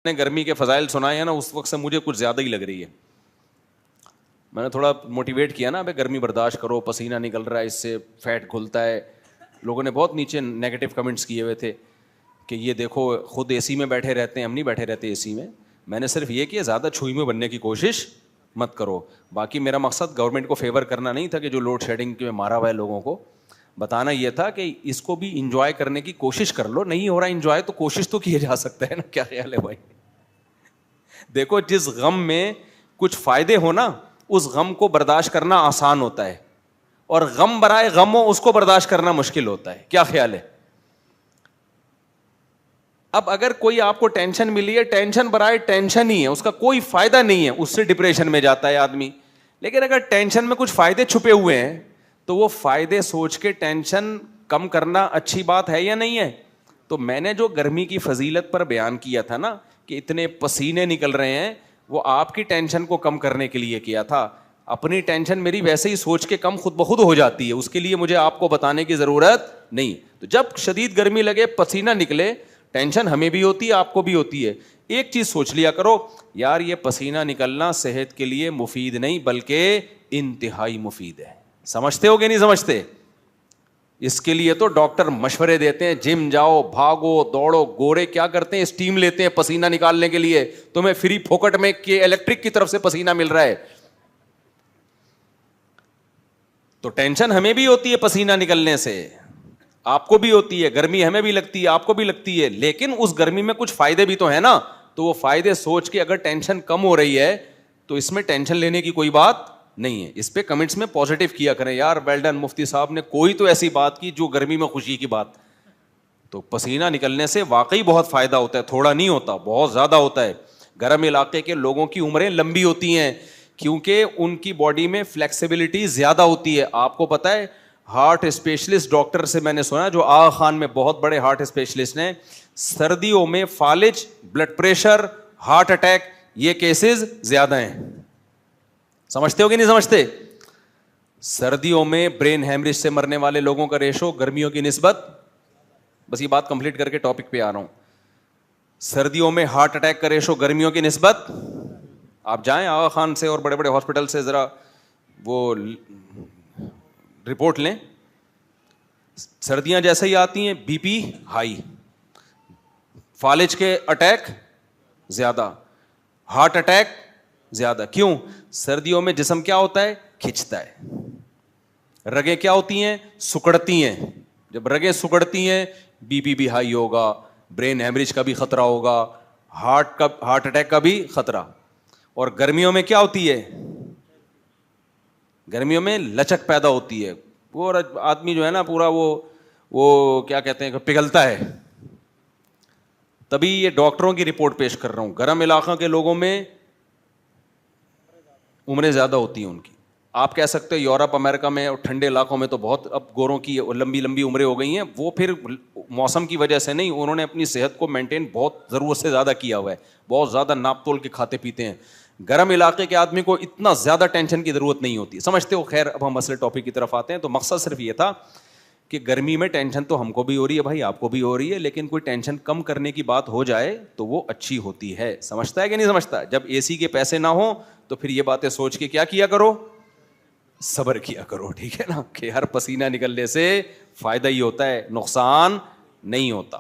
ने गर्मी के फजाइल सुनाए हैं ना, उस वक्त से मुझे कुछ ज़्यादा ही लग रही है। मैंने थोड़ा मोटिवेट किया ना, अबे गर्मी बर्दाश्त करो, पसीना निकल रहा है, इससे फैट घुलता है। लोगों ने बहुत नीचे नेगेटिव कमेंट्स किए हुए थे कि ये देखो खुद एसी में बैठे रहते हैं, हम नहीं बैठे रहते एसी में। मैंने सिर्फ ये किया, ज़्यादा छुई में बनने की कोशिश मत करो। बाकी मेरा मकसद गवर्नमेंट को फेवर करना नहीं था कि जो लोड शेडिंग में मारा हुआ है लोगों को, बताना ये था कि इसको भी इंजॉय करने की कोशिश कर लो। नहीं हो रहा इंजॉय तो कोशिश तो किया जा सकता है ना, क्या ख्याल है भाई? देखो, जिस गम में कुछ फायदे हो ना, उस गम को बर्दाश्त करना आसान होता है, और गम बराए गम हो उसको बर्दाश्त करना मुश्किल होता है। क्या ख्याल है? अब अगर कोई आपको टेंशन मिली है, टेंशन बराए टेंशन ही है, उसका कोई फायदा नहीं है, उससे डिप्रेशन में जाता है आदमी। लेकिन अगर टेंशन में कुछ फायदे छुपे हुए हैं तो वो फायदे सोच के टेंशन कम करना अच्छी बात है या नहीं है? तो मैंने जो गर्मी की फजीलत पर बयान किया था ना, कि इतने पसीने निकल रहे हैं, वो आपकी टेंशन को कम करने के लिए किया था। अपनी टेंशन मेरी वैसे ही सोच के कम खुद ब खुद हो जाती है, उसके लिए मुझे आपको बताने की जरूरत नहीं। तो जब शदीद गर्मी लगे, पसीना निकले, टेंशन हमें भी होती है, आपको भी होती है। एक चीज सोच लिया करो, यार ये पसीना निकलना सेहत के लिए मुफीद नहीं बल्कि इंतहाई मुफीद है। समझते हो कि नहीं समझते? इसके लिए तो डॉक्टर मशवरे देते हैं, जिम जाओ, भागो, दौड़ो। गोरे क्या करते हैं? स्टीम लेते हैं पसीना निकालने के लिए। तुम्हें फ्री फोकट में के इलेक्ट्रिक की तरफ से पसीना मिल रहा है। तो टेंशन हमें भी होती है पसीना निकलने से, आपको भी होती है। गर्मी हमें भी लगती है, आपको भी लगती है। लेकिन उस गर्मी में कुछ फायदे भी तो है ना, तो वो फायदे सोच के अगर टेंशन कम हो रही है तो इसमें टेंशन लेने की कोई बात नहीं है। इस पे कमेंट्स में पॉजिटिव किया करें, यार वेल डन मुफ्ती साहब ने कोई तो ऐसी बात की जो गर्मी में खुशी की बात। तो पसीना निकलने से वाकई बहुत फायदा होता है, थोड़ा नहीं होता, बहुत ज्यादा होता है। गर्म इलाके के लोगों की उम्रें लंबी होती हैं क्योंकि उनकी बॉडी में फ्लेक्सिबिलिटी ज्यादा होती है। आपको पता है, हार्ट स्पेशलिस्ट डॉक्टर से मैंने सुना, जो आगा खान में बहुत बड़े हार्ट स्पेशलिस्ट हैं, सर्दियों में फालिज, ब्लड प्रेशर, हार्ट अटैक, ये केसेस ज्यादा हैं। समझते हो कि नहीं समझते? सर्दियों में ब्रेन हैमरेज से मरने वाले लोगों का रेशो गर्मियों की निस्बत, बस ये बात कंप्लीट करके टॉपिक पे आ रहा हूं। सर्दियों में हार्ट अटैक का रेशो गर्मियों की निस्बत, आप जाएं आगा खान से और बड़े बड़े हॉस्पिटल से जरा वो रिपोर्ट लें। सर्दियां जैसे ही आती हैं बीपी हाई, फालिज के अटैक ज्यादा, हार्ट अटैक ज्यादा। क्यों? सर्दियों में जिस्म क्या होता है? खिंचता है। रगें क्या होती हैं? सिकुड़ती हैं। जब रगें सिकुड़ती हैं, बीपी भी हाई होगा, ब्रेन हैमरेज का भी खतरा होगा, हार्ट अटैक का भी खतरा। और गर्मियों में क्या होती है? गर्मियों में लचक पैदा होती है, वो आदमी जो है ना पूरा वो क्या कहते हैं, पिघलता है। तभी ये डॉक्टरों की रिपोर्ट पेश कर रहा हूं। गर्म इलाकों के लोगों में उम्रें ज्यादा होती हैं उनकी। आप कह सकते हो यूरोप अमेरिका में और ठंडे इलाकों में तो बहुत अब गोरों की लंबी लंबी उम्रें हो गई हैं। वो फिर मौसम की वजह से नहीं, उन्होंने अपनी सेहत को मेंटेन बहुत ज़रूरत से ज़्यादा किया हुआ है, बहुत ज़्यादा नाप तोल के खाते पीते हैं। गर्म इलाके के आदमी को इतना ज़्यादा टेंशन की ज़रूरत नहीं होती, समझते हो? खैर, अब हम असले टॉपिक की तरफ आते हैं। तो मकसद सिर्फ ये था कि गर्मी में टेंशन तो हमको भी हो रही है भाई, आपको भी हो रही है, लेकिन कोई टेंशन कम करने की बात हो जाए तो वो अच्छी होती है। समझता है कि नहीं समझता? जब एसी के पैसे ना हो तो फिर ये बातें सोच के क्या किया करो? सब्र किया करो, ठीक है ना? कि हर पसीना निकलने से फायदा ही होता है, नुकसान नहीं होता।